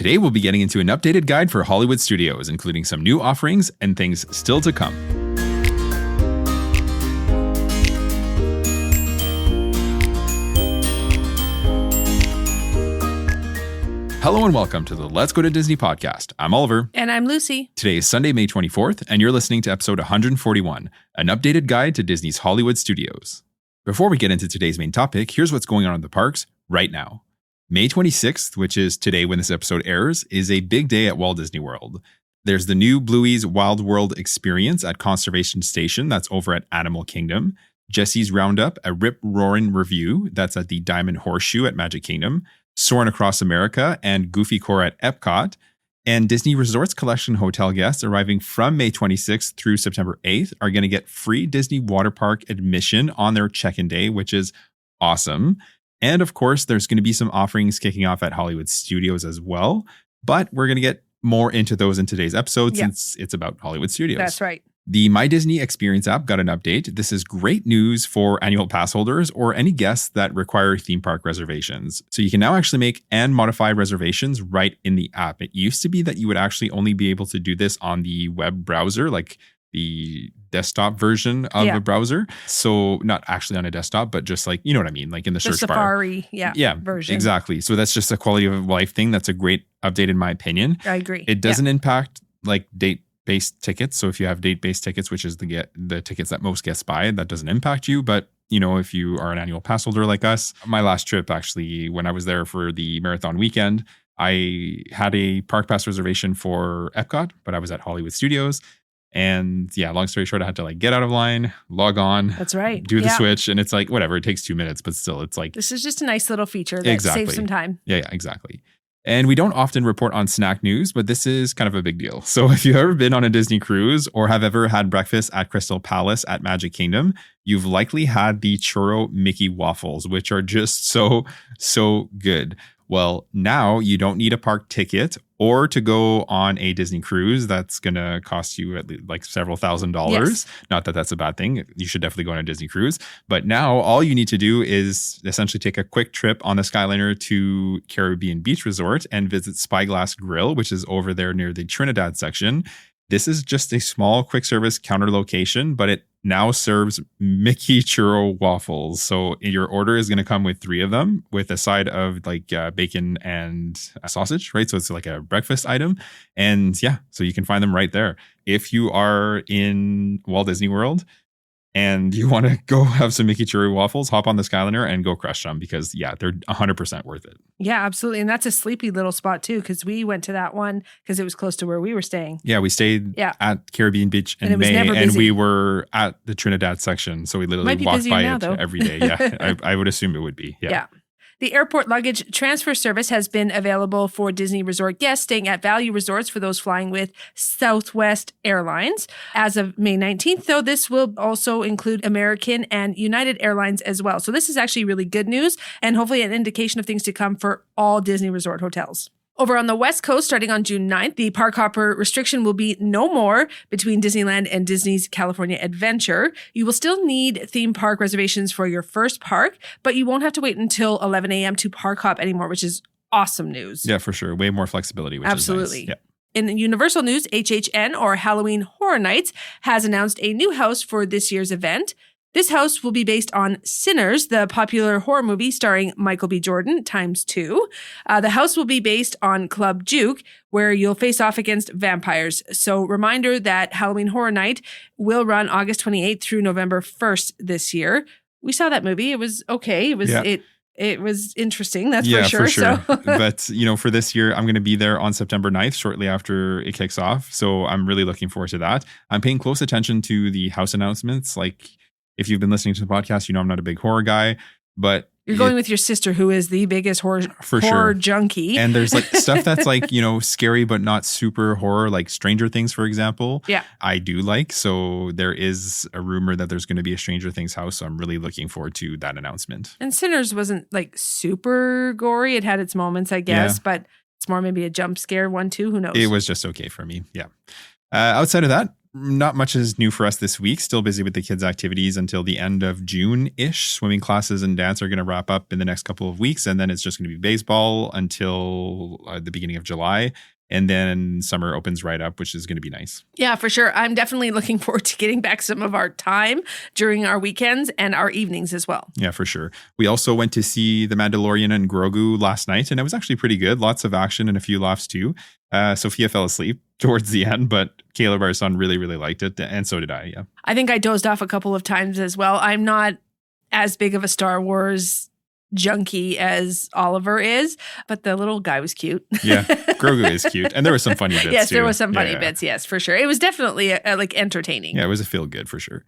Today we'll be getting into an updated guide for Hollywood Studios, including some new offerings and things still to come. Hello and welcome to the Let's Go to Disney podcast. I'm Oliver. And I'm Lucie. Today is Sunday, May 24th, and you're listening to episode 141, an updated guide to Disney's Hollywood Studios. Before we get into today's main topic, here's what's going on in the parks right now. May 26th, which is today when this episode airs, is a big day at Walt Disney World. There's the new Bluey's Wild World experience at Conservation Station that's over at Animal Kingdom, Jesse's Roundup, a rip-roaring review that's at the Diamond Horseshoe at Magic Kingdom, Soarin' Across America and Goofy Core at Epcot, and Disney Resorts Collection hotel guests arriving from May 26th through September 8th are going to get free Disney Water Park admission on their check-in day, which is awesome. And of course, there's going to be some offerings kicking off at Hollywood Studios as well. But we're going to get more into those in today's episode since it's about Hollywood Studios. That's right. The My Disney Experience app got an update. This is great news for annual pass holders or any guests that require theme park reservations. So you can now actually make and modify reservations right in the app. It used to be that you would actually only be able to do this on the web browser, like the desktop version of a browser. So not actually on a desktop, but just like, you know what I mean? Like in the search Safari, bar. Version. Exactly. So that's just a quality of life thing. That's a great update in my opinion. I agree. It doesn't impact like date-based tickets. So if you have date-based tickets, which is the tickets that most guests buy, that doesn't impact you. But you know, if you are an annual pass holder like us, my last trip actually, when I was there for the marathon weekend, I had a park pass reservation for Epcot, but I was at Hollywood Studios. And yeah, long story short, I had to like get out of line, log on. That's right. Do the switch. And it's like, whatever, it takes 2 minutes, but still it's like. This is just a nice little feature that saves some time. Yeah, exactly. And we don't often report on snack news, but this is kind of a big deal. So if you've ever been on a Disney cruise or have ever had breakfast at Crystal Palace at Magic Kingdom, you've likely had the Churro Mickey waffles, which are just so good. Well, now you don't need a park ticket or to go on a Disney cruise that's going to cost you at least like several $1,000s. Yes. Not that that's a bad thing. You should definitely go on a Disney cruise. But now all you need to do is essentially take a quick trip on the Skyliner to Caribbean Beach Resort and visit Spyglass Grill, which is over there near the Trinidad section. This is just a small quick service counter location, but it now serves Mickey Churro waffles. So your order is going to come with 3 of them with a side of like bacon and sausage, right? So it's like a breakfast item. And yeah, so you can find them right there. If you are in Walt Disney World and you want to go have some Mickey Churro waffles, hop on the Skyliner and go crush them because yeah, they're 100% worth it. Yeah, absolutely. And that's a sleepy little spot too, because we went to that one because it was close to where we were staying. Yeah, we stayed at Caribbean Beach in May and we were at the Trinidad section. So we literally walked by it every day. Yeah, I would assume it would be. Yeah. The airport luggage transfer service has been available for Disney Resort guests staying at value resorts for those flying with Southwest Airlines. As of May 19th, though, this will also include American and United Airlines as well. So this is actually really good news and hopefully an indication of things to come for all Disney Resort hotels. Over on the West Coast, starting on June 9th, the park hopper restriction will be no more between Disneyland and Disney's California Adventure. You will still need theme park reservations for your first park, but you won't have to wait until 11 a.m. to park hop anymore, which is awesome news. Yeah, for sure. Way more flexibility, which Absolutely. is nice. Yeah. In Universal news, HHN, or Halloween Horror Nights, has announced a new house for this year's event. This house will be based on Sinners, the popular horror movie starring Michael B. Jordan ×2. The house will be based on Club Juke, where you'll face off against vampires. So reminder that Halloween Horror Night will run August 28th through November 1st this year. We saw that movie. It was okay. It was interesting, that's for sure. So. But, you know, for this year, I'm going to be there on September 9th, shortly after it kicks off. So I'm really looking forward to that. I'm paying close attention to the house announcements. Like, if you've been listening to the podcast, you know I'm not a big horror guy, but you're going with your sister, who is the biggest horror junkie. And there's like stuff that's like, you know, scary, but not super horror, like Stranger Things, for example. Yeah. I do like. So there is a rumor that there's going to be a Stranger Things house. So I'm really looking forward to that announcement. And Sinners wasn't like super gory. It had its moments, I guess, but it's more maybe a jump scare one too. Who knows? It was just okay for me. Yeah. Outside of that, Not much is new for us this week. Still busy with the kids' activities until the end of June-ish. Swimming classes and dance are going to wrap up in the next couple of weeks. And then it's just going to be baseball until the beginning of July. And then summer opens right up, which is going to be nice. Yeah, for sure. I'm definitely looking forward to getting back some of our time during our weekends and our evenings as well. Yeah, for sure. We also went to see The Mandalorian and Grogu last night, and it was actually pretty good. Lots of action and a few laughs too. Sophia fell asleep towards the end, but Caleb, our son, really, really liked it. And so did I, yeah. I think I dozed off a couple of times as well. I'm not as big of a Star Wars junkie as Oliver is, but the little guy was cute. Yeah, Grogu is cute. And there were some funny bits yes, too. there was some funny bits, yes, for sure. It was definitely like entertaining. Yeah, it was a feel good for sure.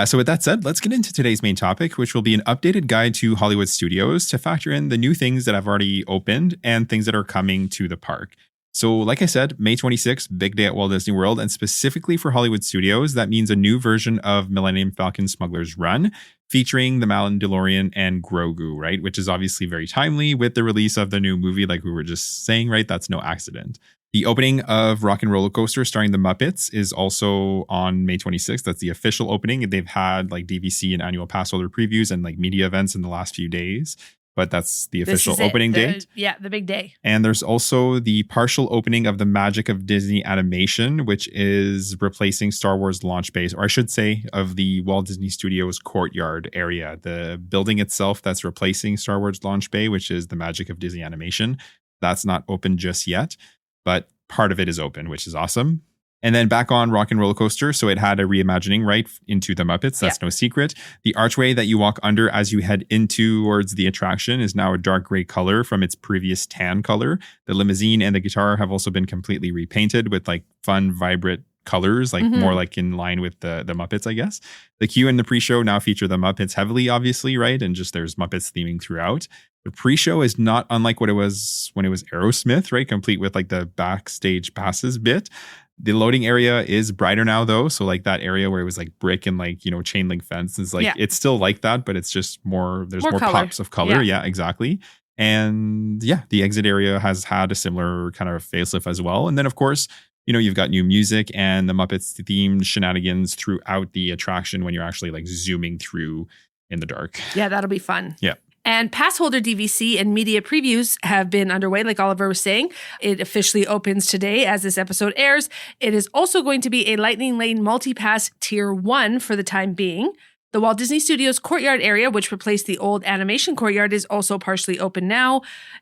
So with that said, let's get into today's main topic, which will be an updated guide to Hollywood studios to factor in the new things that have already opened and things that are coming to the park. So like I said, May 26th, big day at Walt Disney World, and specifically for Hollywood studios, that means a new version of Millennium Falcon Smugglers Run, featuring the Mandalorian and Grogu, right? Which is obviously very timely with the release of the new movie, like we were just saying, right? That's no accident. The opening of Rock and Roller Coaster starring the Muppets is also on May 26th. That's the official opening. They've had like DVC and annual pass holder previews and like media events in the last few days. But that's the official opening date. Yeah, the big day. And there's also the partial opening of the Magic of Disney Animation, which is replacing Star Wars Launch Base, or I should say of the Walt Disney Studios Courtyard area. The building itself that's replacing Star Wars Launch Bay, which is the Magic of Disney Animation, that's not open just yet, but part of it is open, which is awesome. And then back on Rock and Roller Coaster, so it had a reimagining right into the Muppets. That's no secret. The archway that you walk under as you head in towards the attraction is now a dark gray color from its previous tan color. The limousine and the guitar have also been completely repainted with like fun, vibrant colors, like more like in line with the Muppets, I guess. The queue and the pre-show now feature the Muppets heavily, obviously, right? And just there's Muppets theming throughout. The pre-show is not unlike what it was when it was Aerosmith, right? Complete with like the backstage passes bit. The loading area is brighter now, though. So like that area where it was like brick and like, you know, chain link fence is like, it's still like that, but it's just more, there's more pops of color. Yeah, exactly. And yeah, the exit area has had a similar kind of facelift as well. And then of course, you know, you've got new music and the Muppets themed shenanigans throughout the attraction when you're actually like zooming through in the dark. Yeah, that'll be fun. Yeah. And pass holder DVC and media previews have been underway, like Oliver was saying. It officially opens today as this episode airs. It is also going to be a Lightning Lane multi-pass Tier 1 for the time being. The Walt Disney Studios Courtyard area, which replaced the old animation courtyard, is also partially open now.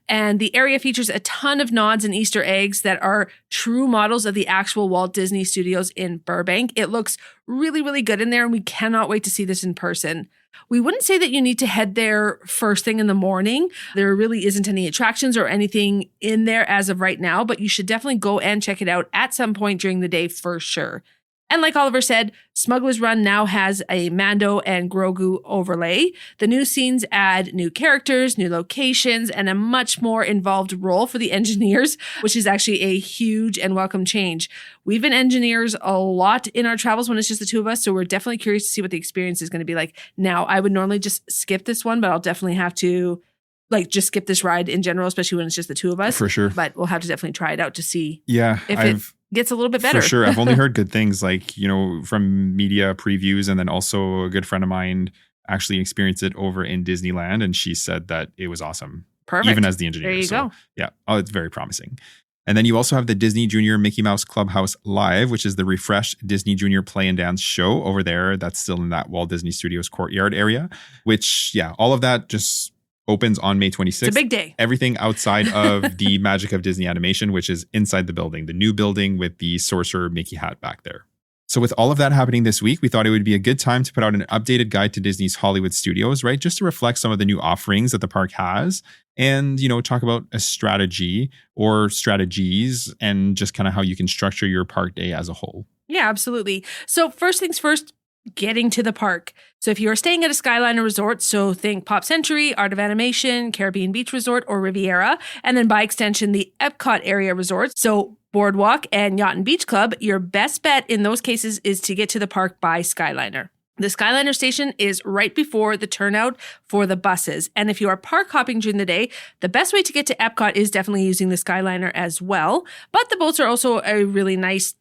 And the area features a ton of nods and Easter eggs that are true models of the actual Walt Disney Studios in Burbank. It looks really, really good in there, and we cannot wait to see this in person. We wouldn't say that you need to head there first thing in the morning. There really isn't any attractions or anything in there as of right now, but you should definitely go and check it out at some point during the day for sure. And like Oliver said, Smugglers Run now has a Mando and Grogu overlay. The new scenes add new characters, new locations, and a much more involved role for the engineers, which is actually a huge and welcome change. We've been engineers a lot in our travels when it's just the two of us, so we're definitely curious to see what the experience is going to be like. Now, I would normally just skip this one, but I'll definitely have to like just skip this ride in general, especially when it's just the two of us. For sure. But we'll have to definitely try it out to see if it gets a little bit better. For sure. I've only heard good things like, you know, from media previews, and then also a good friend of mine actually experienced it over in Disneyland, and she said that it was awesome. Perfect. Even as the engineer. There you go. Yeah. Oh, it's very promising. And then you also have the Disney Junior Mickey Mouse Clubhouse Live, which is the refreshed Disney Junior Play and Dance show over there. That's still in that Walt Disney Studios Courtyard area, which, yeah, all of that just opens on May 26th. It's a big day. Everything outside of the Magic of Disney Animation, which is inside the building, the new building with the Sorcerer Mickey hat back there. So with all of that happening this week, we thought it would be a good time to put out an updated guide to Disney's Hollywood studios, right? Just to reflect some of the new offerings that the park has and, you know, talk about a strategy or strategies and just kind of how you can structure your park day as a whole. Yeah, absolutely. So first things first, getting to the park. So if you are staying at a Skyliner resort, so think Pop Century, Art of Animation, Caribbean Beach Resort, or Riviera, and then by extension, the Epcot area resorts, so Boardwalk and Yacht and Beach Club, your best bet in those cases is to get to the park by Skyliner. The Skyliner station is right before the turnout for the buses. And if you are park hopping during the day, the best way to get to Epcot is definitely using the Skyliner as well. But the boats are also a really nice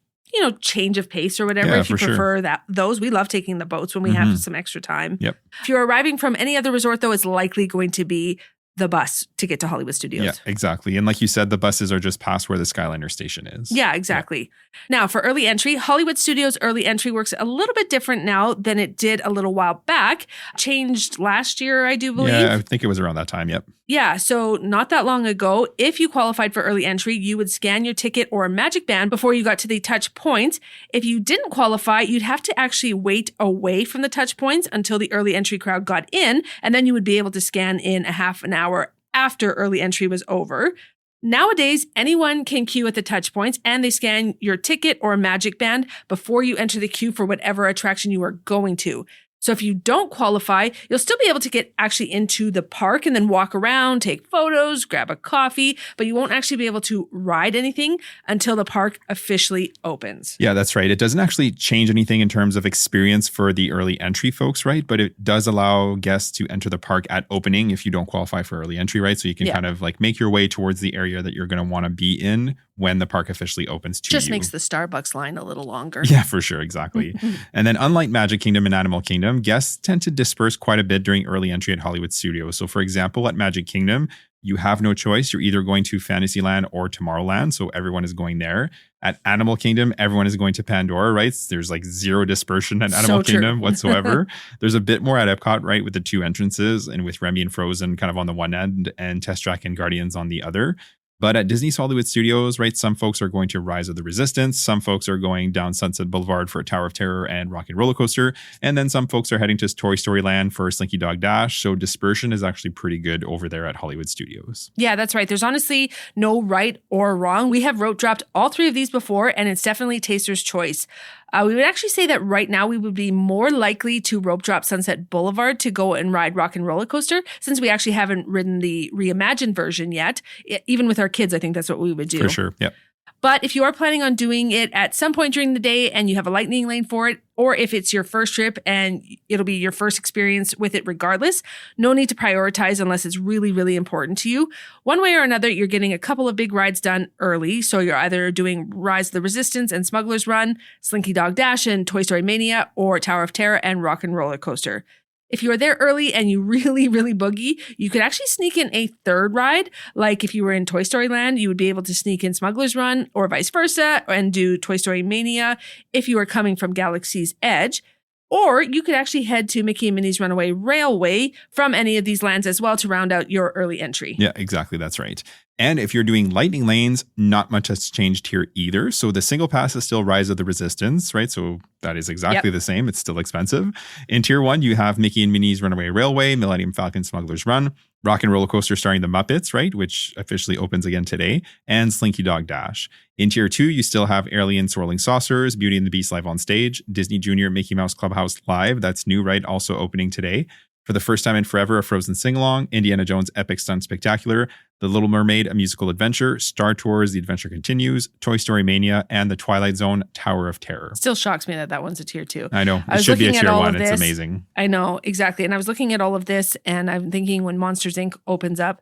change of pace or whatever. Yeah, if you for sure. prefer those, we love taking the boats when we have some extra time. Yep. If you're arriving from any other resort, though, it's likely going to be the bus to get to Hollywood Studios. Yeah, exactly. And like you said, the buses are just past where the Skyliner station is. Yeah, exactly. Yeah. Now, for early entry, Hollywood Studios early entry works a little bit different now than it did a little while back. Changed last year, I do believe. Yeah, I think it was around that time. Yep. Yeah, so not that long ago, if you qualified for early entry, you would scan your ticket or a magic band before you got to the touch points. If you didn't qualify, you'd have to actually wait away from the touch points until the early entry crowd got in, and then you would be able to scan in a half an hour after early entry was over. Nowadays, anyone can queue at the touch points, and they scan your ticket or a magic band before you enter the queue for whatever attraction you are going to. So if you don't qualify, you'll still be able to get actually into the park and then walk around, take photos, grab a coffee, but you won't actually be able to ride anything until the park officially opens. Yeah, that's right. It doesn't actually change anything in terms of experience for the early entry folks, right? But it does allow guests to enter the park at opening if you don't qualify for early entry, right? So you can kind of like make your way towards the area that you're going to want to be in when the park officially opens to you. Just makes the Starbucks line a little longer. Yeah, for sure. Exactly. And then unlike Magic Kingdom and Animal Kingdom, guests tend to disperse quite a bit during early entry at Hollywood Studios. So for example, at Magic Kingdom, you have no choice. You're either going to Fantasyland or Tomorrowland. So everyone is going there. At Animal Kingdom, everyone is going to Pandora, right? There's like zero dispersion at Animal Kingdom whatsoever. There's a bit more at Epcot, right? With the two entrances and with Remy and Frozen kind of on the one end and Test Track and Guardians on the other. But at Disney's Hollywood Studios, right, some folks are going to Rise of the Resistance. Some folks are going down Sunset Boulevard for Tower of Terror and Rock and Roller Coaster. And then some folks are heading to Toy Story Land for Slinky Dog Dash. So dispersion is actually pretty good over there at Hollywood Studios. Yeah, that's right. There's honestly no right or wrong. We have rope dropped all three of these before, and it's definitely taster's choice. We would actually say that right now we would be more likely to rope drop Sunset Boulevard to go and ride Rock and Roller Coaster, since we actually haven't ridden the reimagined version yet. Even with our kids, I think that's what we would do. For sure, yep. But if you are planning on doing it at some point during the day and you have a lightning lane for it, or if it's your first trip and it'll be your first experience with it regardless, no need to prioritize unless it's really, really important to you. One way or another, you're getting a couple of big rides done early. So you're either doing Rise of the Resistance and Smugglers Run, Slinky Dog Dash and Toy Story Mania, or Tower of Terror and Rock and Roller Coaster. If you are there early and you really, really boogie, you could actually sneak in a third ride. Like if you were in Toy Story Land, you would be able to sneak in Smugglers Run or vice versa and do Toy Story Mania if you were coming from Galaxy's Edge. Or you could actually head to Mickey and Minnie's Runaway Railway from any of these lands as well to round out your early entry. Yeah, exactly. That's right. And if you're doing lightning lanes, not much has changed here either. So the single pass is still Rise of the Resistance, right? So that is exactly the same. It's still expensive. In Tier 1, you have Mickey and Minnie's Runaway Railway, Millennium Falcon, Smugglers Run, Rock and Roller Coaster starring the Muppets, right? Which officially opens again today, and Slinky Dog Dash. In Tier 2, you still have Alien Swirling Saucers, Beauty and the Beast Live on Stage, Disney Junior Mickey Mouse Clubhouse Live. That's new, right? Also opening today. For the first time in forever, a Frozen sing-along, Indiana Jones Epic Stunt Spectacular, The Little Mermaid, A Musical Adventure, Star Tours, The Adventure Continues, Toy Story Mania, and The Twilight Zone, Tower of Terror. Still shocks me that one's a Tier 2. I know. It should be a Tier 1. It's amazing. I know, exactly. And I was looking at all of this, and I'm thinking when Monsters, Inc. opens up,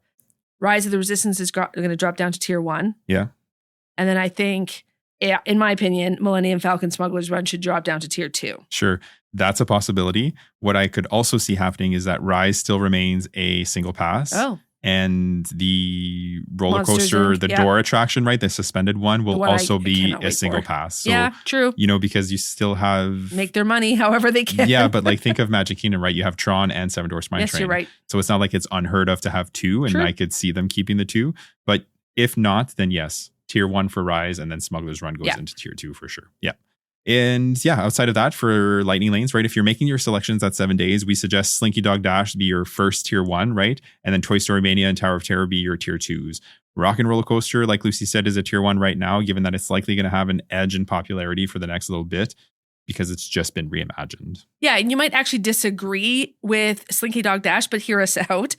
Rise of the Resistance is going to drop down to Tier 1. Yeah. And then I think, in my opinion, Millennium Falcon Smugglers Run should drop down to Tier 2. Sure. That's a possibility. What I could also see happening is that Rise still remains a single pass. Oh. And the roller Monsters, coaster, the yeah. door attraction, right? The suspended one will also be cannot a wait single for. pass. So, Yeah, true. because you still have... Make their money however they can. Yeah, but like think of Magic Kingdom, right? You have Tron and Seven Dwarfs Mine Yes, Train. you're right. So it's not like it's unheard of to have two, and True. I could see them keeping the two. But if not, then yes, Tier 1 for Rise, and then Smugglers Run goes into Tier 2 for sure. Yeah. And yeah, outside of that, for lightning lanes, right? If you're making your selections at 7 days, we suggest Slinky Dog Dash be your first Tier 1, right? And then Toy Story Mania and Tower of Terror be your Tier 2s. Rock and Roller Coaster, like Lucie said, is a Tier 1 right now, given that it's likely going to have an edge in popularity for the next little bit because it's just been reimagined. Yeah, and you might actually disagree with Slinky Dog Dash, but hear us out.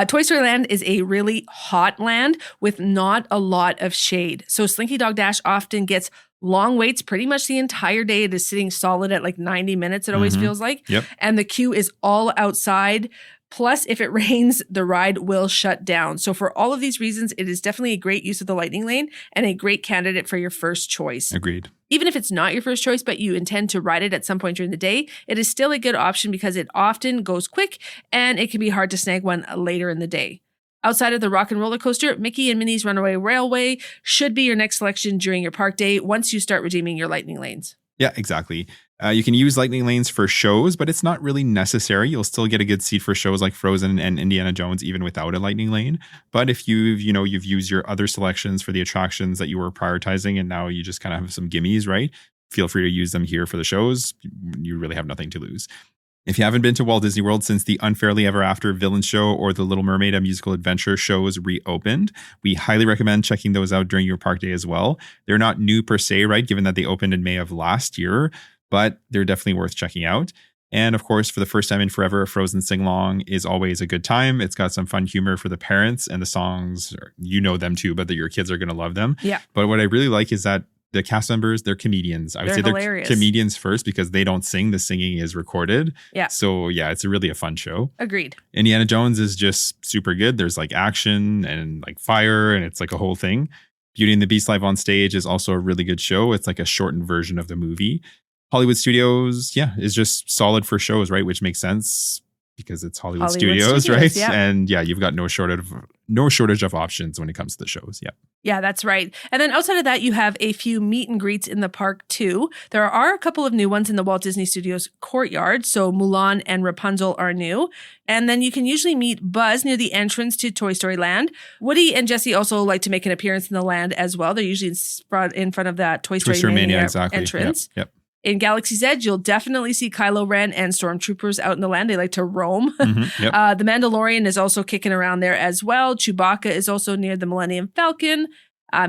Toy Story Land is a really hot land with not a lot of shade. So Slinky Dog Dash often gets long waits pretty much the entire day. It is sitting solid at like 90 minutes, it always feels like. Yep. And the queue is all outside. Plus, if it rains, the ride will shut down. So for all of these reasons, it is definitely a great use of the lightning lane and a great candidate for your first choice. Agreed. Even if it's not your first choice, but you intend to ride it at some point during the day, it is still a good option because it often goes quick and it can be hard to snag one later in the day. Outside of the Rock and Roller Coaster, Mickey and Minnie's Runaway Railway should be your next selection during your park day once you start redeeming your Lightning Lanes. Yeah, exactly. You can use Lightning Lanes for shows, but it's not really necessary. You'll still get a good seat for shows like Frozen and Indiana Jones, even without a Lightning Lane. But if you've used your other selections for the attractions that you were prioritizing, and now you just kind of have some gimmies, right? Feel free to use them here for the shows. You really have nothing to lose. If you haven't been to Walt Disney World since the Unfairly Ever After Villain Show or the Little Mermaid, A Musical Adventure shows reopened, we highly recommend checking those out during your park day as well. They're not new per se, right, given that they opened in May of last year, but they're definitely worth checking out. And of course, for the first time in forever, a Frozen sing-along is always a good time. It's got some fun humor for the parents, and the songs, you know them too, but your kids are going to love them. Yeah. But what I really like is that the cast members, they're comedians. I would say hilarious. They're comedians first because they don't sing. The singing is recorded. Yeah. So yeah, it's really a fun show. Agreed. Indiana Jones is just super good. There's like action and like fire and it's like a whole thing. Beauty and the Beast live on stage is also a really good show. It's like a shortened version of the movie. Hollywood Studios, is just solid for shows, right? Which makes sense because it's Hollywood Studios, right? Yeah. And you've got no shortage of options when it comes to the shows. Yeah. Yeah, that's right. And then outside of that, you have a few meet and greets in the park too. There are a couple of new ones in the Walt Disney Studios Courtyard. So Mulan and Rapunzel are new. And then you can usually meet Buzz near the entrance to Toy Story Land. Woody and Jessie also like to make an appearance in the land as well. They're usually in front of that Toy Story Mania exactly. entrance. Yep. In Galaxy's Edge, you'll definitely see Kylo Ren and Stormtroopers out in the land. They like to roam. Yep. The Mandalorian is also kicking around there as well. Chewbacca is also near the Millennium Falcon.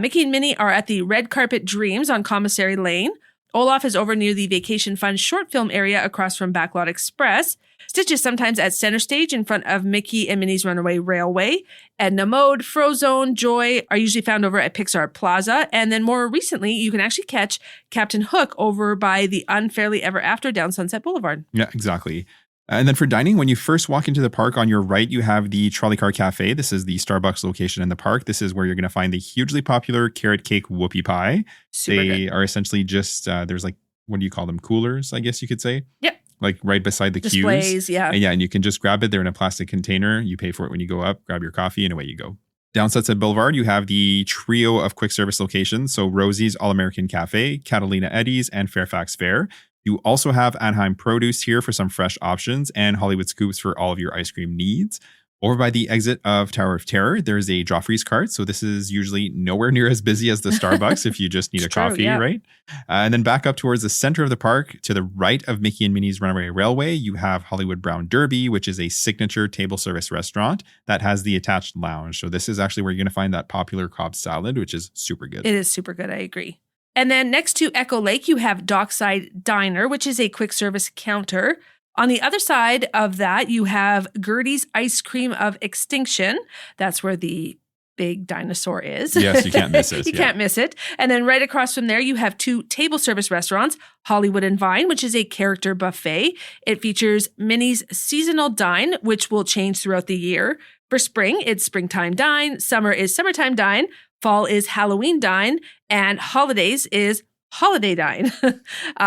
Mickey and Minnie are at the Red Carpet Dreams on Commissary Lane. Olaf is over near the Vacation Fund short film area across from Backlot Express. Stitch is sometimes at center stage in front of Mickey and Minnie's Runaway Railway. Edna Mode, Frozone, Joy are usually found over at Pixar Plaza. And then more recently, you can actually catch Captain Hook over by the Unfairly Ever After down Sunset Boulevard. Yeah, exactly. And then for dining, when you first walk into the park on your right, you have the Trolley Car Cafe. This is the Starbucks location in the park. This is where you're going to find the hugely popular carrot cake whoopie pie. They are essentially just, there's like, what do you call them? Coolers, I guess you could say. Yep. Like right beside the displays, queues. yeah. And you can just grab it. They're in a plastic container. You pay for it when you go up, grab your coffee, and away you go. Down Sunset Boulevard, you have the trio of quick service locations. So Rosie's All-American Cafe, Catalina Eddie's, and Fairfax Fair. You also have Anaheim Produce here for some fresh options and Hollywood Scoops for all of your ice cream needs. Over by the exit of Tower of Terror, there's a Joffrey's cart. So this is usually nowhere near as busy as the Starbucks if you just need a coffee, right? And then back up towards the center of the park to the right of Mickey and Minnie's Runaway Railway, you have Hollywood Brown Derby, which is a signature table service restaurant that has the attached lounge. So this is actually where you're going to find that popular Cobb salad, which is super good. It is super good. I agree. And then next to Echo Lake, you have Dockside Diner, which is a quick service counter. On the other side of that, you have Gertie's Ice Cream of Extinction. That's where the big dinosaur is. Yes, you can't miss it. You can't miss it. And then right across from there, you have two table service restaurants, Hollywood and Vine, which is a character buffet. It features Minnie's Seasonal Dine, which will change throughout the year. For spring, it's Springtime Dine. Summer is Summertime Dine. Fall is Halloween Dine. And holidays is Holiday Dine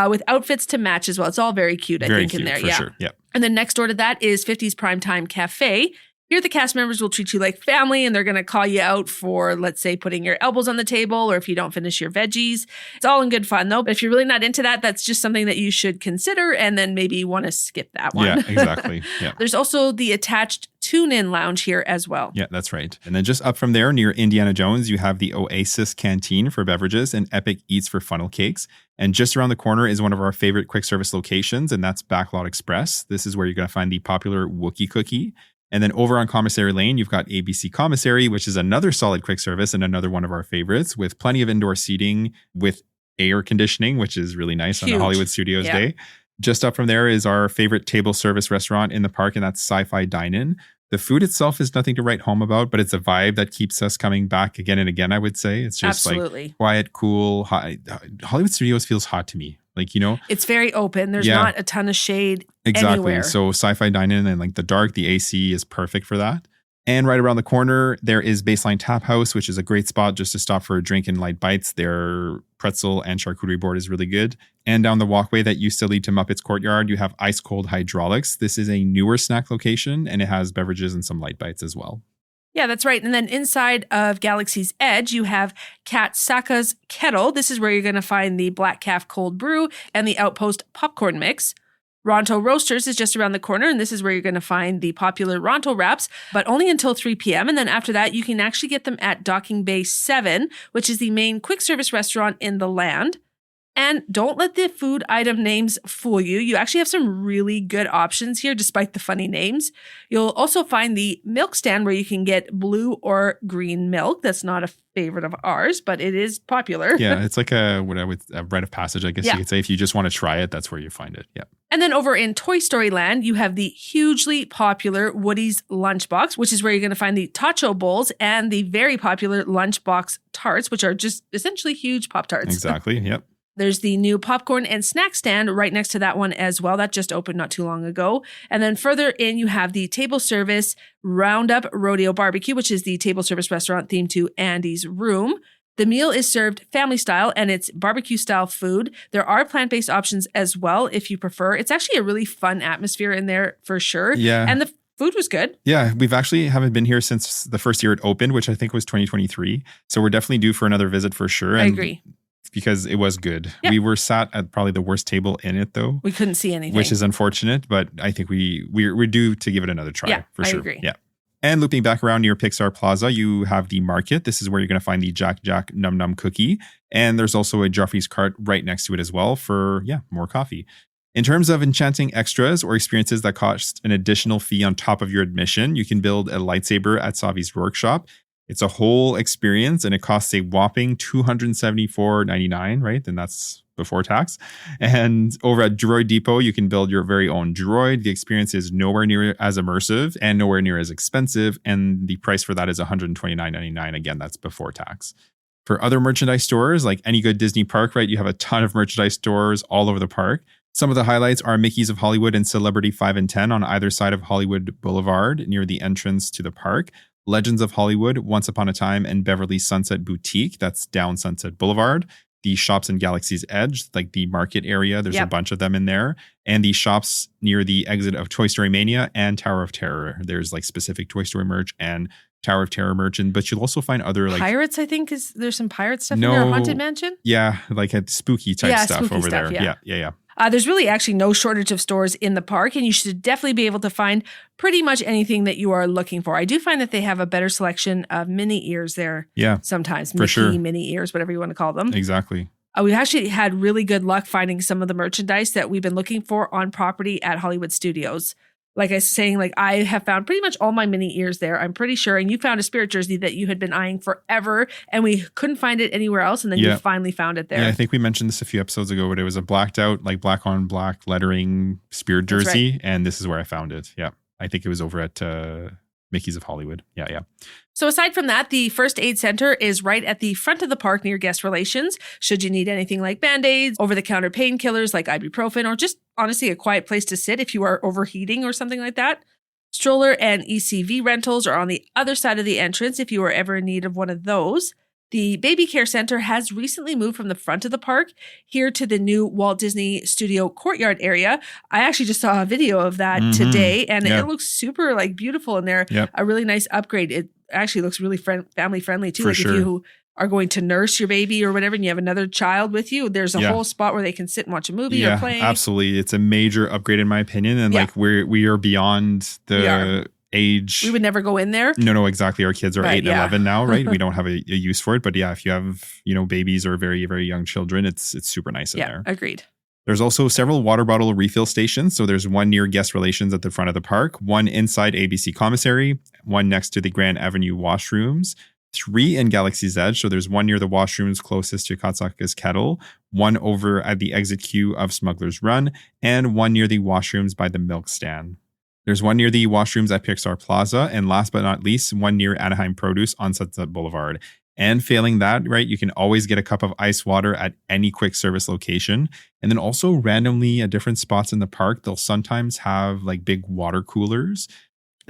with outfits to match as well. It's all very cute, I think, in there. For sure. Yeah. And then next door to that is 50's Primetime Cafe. Here, the cast members will treat you like family and they're going to call you out for, let's say, putting your elbows on the table or if you don't finish your veggies. It's all in good fun, though. But if you're really not into that, that's just something that you should consider and then maybe want to skip that one. Yeah, exactly. Yeah. There's also the attached tune-in lounge here as well. Yeah, that's right. And then just up from there near Indiana Jones, you have the Oasis Canteen for beverages and Epic Eats for funnel cakes. And just around the corner is one of our favorite quick service locations, and that's Backlot Express. This is where you're going to find the popular Wookiee cookie. And then over on Commissary Lane, you've got ABC Commissary, which is another solid quick service and another one of our favorites with plenty of indoor seating with air conditioning, which is really nice on a Hollywood Studios day. Just up from there is our favorite table service restaurant in the park, and that's Sci-Fi Dine-In. The food itself is nothing to write home about, but it's a vibe that keeps us coming back again and again, I would say. It's just like quiet, cool. Hollywood Studios feels hot to me. Like, it's very open. There's not a ton of shade exactly. anywhere. So Sci-Fi Dine-In and like the dark, the AC is perfect for that. And right around the corner, there is Baseline Tap House, which is a great spot just to stop for a drink and light bites. Their pretzel and charcuterie board is really good. And down the walkway that used to lead to Muppets Courtyard, you have Ice Cold Hydraulics. This is a newer snack location, and it has beverages and some light bites as well. Yeah, that's right. And then inside of Galaxy's Edge, you have Kat Saka's Kettle. This is where you're going to find the Black Calf Cold Brew and the Outpost Popcorn Mix. Ronto Roasters is just around the corner, and this is where you're going to find the popular Ronto wraps, but only until 3 p.m. And then after that, you can actually get them at Docking Bay 7, which is the main quick service restaurant in the land. And don't let the food item names fool you. You actually have some really good options here, despite the funny names. You'll also find the milk stand where you can get blue or green milk. That's not a favorite of ours, but it is popular. Yeah, it's like a rite of passage, I guess you could say. If you just want to try it, that's where you find it. Yeah. And then over in Toy Story Land, you have the hugely popular Woody's Lunchbox, which is where you're going to find the Tacho Bowls and the very popular Lunchbox Tarts, which are just essentially huge Pop-Tarts. Exactly, yep. There's the new popcorn and snack stand right next to that one as well. That just opened not too long ago. And then further in, you have the table service Roundup Rodeo Barbecue, which is the table service restaurant themed to Andy's Room. The meal is served family style and it's barbecue style food. There are plant-based options as well if you prefer. It's actually a really fun atmosphere in there for sure. Yeah. And the food was good. Yeah, we've actually haven't been here since the first year it opened, which I think was 2023. So we're definitely due for another visit for sure. I agree. Because it was good. Yep. We were sat at probably the worst table in it, though. We couldn't see anything. Which is unfortunate, but I think we're due to give it another try for sure. I agree. Yeah. And looping back around near Pixar Plaza, you have the market. This is where you're going to find the Jack Jack Num Num cookie. And there's also a Joffrey's cart right next to it as well for, more coffee. In terms of enchanting extras or experiences that cost an additional fee on top of your admission, you can build a lightsaber at Savi's workshop. It's a whole experience and it costs a whopping $274.99, right? And that's before tax. And over at Droid Depot, you can build your very own droid. The experience is nowhere near as immersive and nowhere near as expensive. And the price for that is $129.99. Again, that's before tax. For other merchandise stores, like any good Disney park, right? You have a ton of merchandise stores all over the park. Some of the highlights are Mickey's of Hollywood and Celebrity 5 and 10 on either side of Hollywood Boulevard near the entrance to the park. Legends of Hollywood, Once Upon a Time, and Beverly Sunset Boutique. That's down Sunset Boulevard. The shops in Galaxy's Edge, like the market area, there's a bunch of them in there. And the shops near the exit of Toy Story Mania and Tower of Terror. There's like specific Toy Story merch and Tower of Terror merch. But you'll also find other like Pirates, I think there's some pirate stuff in there. Haunted Mansion? Yeah, like a spooky type stuff spooky over stuff, there. Yeah. There's really actually no shortage of stores in the park, and you should definitely be able to find pretty much anything that you are looking for. I do find that they have a better selection of mini ears there. Yeah, sometimes for sure. Mini ears, whatever you want to call them. Exactly. We've actually had really good luck finding some of the merchandise that we've been looking for on property at Hollywood Studios. Like I was saying, like I have found pretty much all my mini ears there, I'm pretty sure. And you found a Spirit jersey that you had been eyeing forever and we couldn't find it anywhere else. And then you finally found it there. Yeah, I think we mentioned this a few episodes ago, but it was a blacked out, like black on black lettering Spirit jersey. Right. And this is where I found it. Yeah. I think it was over at Mickey's of Hollywood. Yeah. So aside from that, the First Aid Center is right at the front of the park near guest relations. Should you need anything like Band-Aids, over-the-counter painkillers like ibuprofen, or just honestly a quiet place to sit if you are overheating or something like that. Stroller and ECV rentals are on the other side of the entrance if you are ever in need of one of those. The Baby Care Center has recently moved from the front of the park here to the new Walt Disney Studio Courtyard area. I actually just saw a video of that today, and it looks super like beautiful in there. Yep. A really nice upgrade. It actually looks really family friendly too. For like sure. If you are going to nurse your baby or whatever, and you have another child with you, there's a whole spot where they can sit and watch a movie or play. Absolutely. It's a major upgrade in my opinion, and like we are beyond the age. We would never go in there. No, exactly. Our kids are 8 and 11 now, right? We don't have a use for it. But yeah, if you have, babies or very, very young children, it's super nice in there. Yeah, agreed. There's also several water bottle refill stations. So there's one near guest relations at the front of the park, one inside ABC Commissary, one next to the Grand Avenue washrooms, 3 in Galaxy's Edge. So there's one near the washrooms closest to Katsaka's Kettle, one over at the exit queue of Smugglers Run, and one near the washrooms by the milk stand. There's one near the washrooms at Pixar Plaza, and last but not least, one near Anaheim Produce on Sunset Boulevard. And failing that, right, you can always get a cup of ice water at any quick service location. And then also randomly at different spots in the park, they'll sometimes have like big water coolers.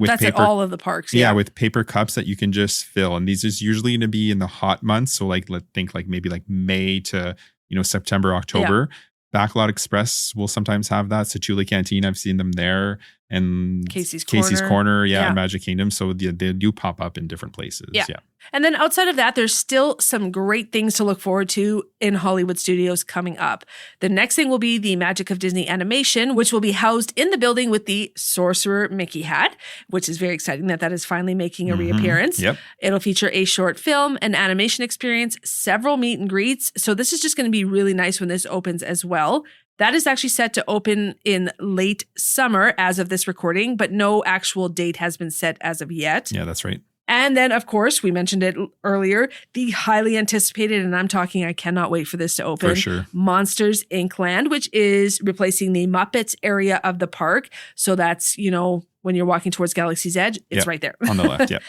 That's at all of the parks. Yeah, with paper cups that you can just fill. And these is usually going to be in the hot months. So like, let's think like maybe like May to, September, October. Backlot Express will sometimes have that. Setula Canteen, I've seen them there. And Casey's Corner, and Magic Kingdom. So they do pop up in different places. Yeah. And then outside of that, there's still some great things to look forward to in Hollywood Studios coming up. The next thing will be the Magic of Disney animation, which will be housed in the building with the Sorcerer Mickey hat, which is very exciting that is finally making a reappearance. Yep. It'll feature a short film, an animation experience, several meet and greets. So this is just going to be really nice when this opens as well. That is actually set to open in late summer as of this recording, but no actual date has been set as of yet. Yeah, that's right. And then, of course, we mentioned it earlier, the highly anticipated, and I cannot wait for this to open, for sure, Monsters Inc. Land, which is replacing the Muppets area of the park. So that's, when you're walking towards Galaxy's Edge, it's right there. On the left, yeah.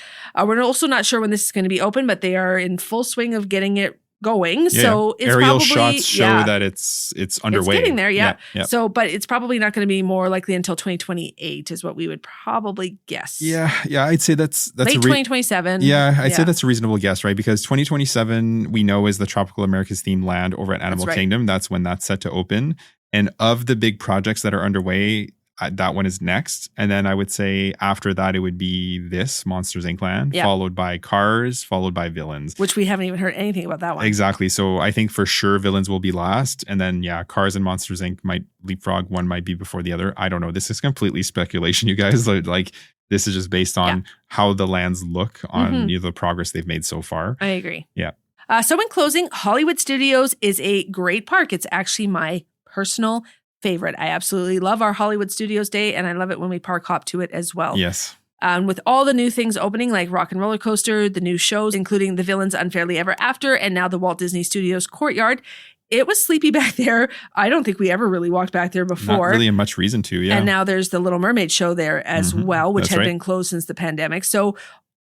We're also not sure when this is going to be open, but they are in full swing of getting it going. Yeah, so it's aerial probably shots show that it's underway. It's getting there, yeah. Yeah. So, but it's probably not going to be more likely until 2028 is what we would probably guess. Yeah, I'd say that's late 2027. Yeah, I'd say that's a reasonable guess, right? Because 2027 we know is the Tropical Americas themed land over at Animal Kingdom. That's when that's set to open. And of the big projects that are underway, that one is next. And then I would say after that, it would be this Monsters Inc. Land, followed by Cars, followed by Villains. Which we haven't even heard anything about that one. Exactly. So I think for sure Villains will be last. And then, Cars and Monsters Inc. might leapfrog. One might be before the other. I don't know. This is completely speculation, you guys. Like this is just based on how the lands look on the progress they've made so far. I agree. Yeah. So in closing, Hollywood Studios is a great park. It's actually my personal favorite. I absolutely love our Hollywood Studios Day, and I love it when we park hop to it as well. Yes. With all the new things opening, like Rock and Roller Coaster, the new shows, including The Villains Unfairly Ever After, and now the Walt Disney Studios Courtyard, it was sleepy back there. I don't think we ever really walked back there before. Not really much reason to, yeah. And now there's the Little Mermaid show there as well, which had been closed since the pandemic. So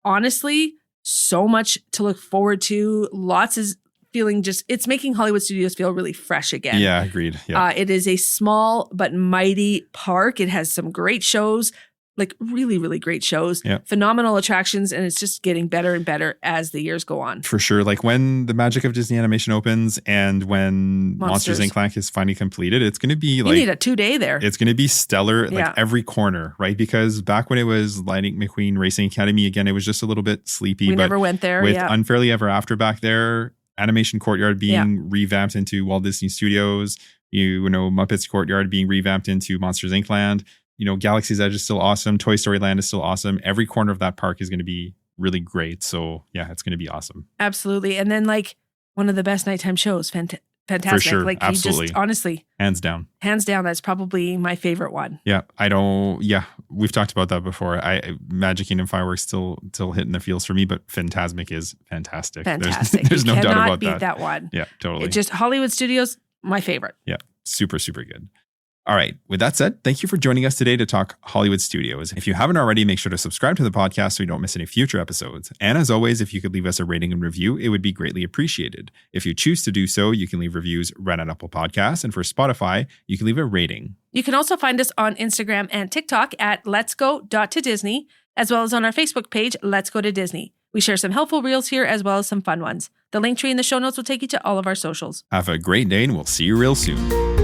honestly, so much to look forward to. Lots is feeling it's making Hollywood Studios feel really fresh again. Yeah, agreed. Yeah. It is a small but mighty park. It has some great shows, like really, really great shows, phenomenal attractions, and it's just getting better and better as the years go on. For sure. Like when the Magic of Disney animation opens and when Monsters Inc. Land is finally completed, it's going to be like... You need a 2-day there. It's going to be stellar, like every corner, right? Because back when it was Lightning McQueen Racing Academy, again, it was just a little bit sleepy. We never went there. With Unfairly Ever After back there, Animation Courtyard being revamped into Walt Disney Studios, Muppets Courtyard being revamped into Monsters Inc. Land. Galaxy's Edge is still awesome. Toy Story Land is still awesome. Every corner of that park is going to be really great. So it's going to be awesome. Absolutely. And then one of the best nighttime shows. Fantastic. For sure. Absolutely. You just, honestly. Hands down. That's probably my favorite one. Yeah. We've talked about that before. Magic Kingdom Fireworks still hitting the feels for me, but Fantasmic is fantastic. There's no doubt about that. You cannot beat that one. Yeah, totally. It's just Hollywood Studios, my favorite. Yeah. Super, super good. All right. With that said, thank you for joining us today to talk Hollywood Studios. If you haven't already, make sure to subscribe to the podcast so you don't miss any future episodes. And as always, if you could leave us a rating and review, it would be greatly appreciated. If you choose to do so, you can leave reviews right on Apple Podcasts. And for Spotify, you can leave a rating. You can also find us on Instagram and TikTok at letsgo.to-disney, as well as on our Facebook page, Let's Go to Disney. We share some helpful reels here as well as some fun ones. The link tree in the show notes will take you to all of our socials. Have a great day and we'll see you real soon.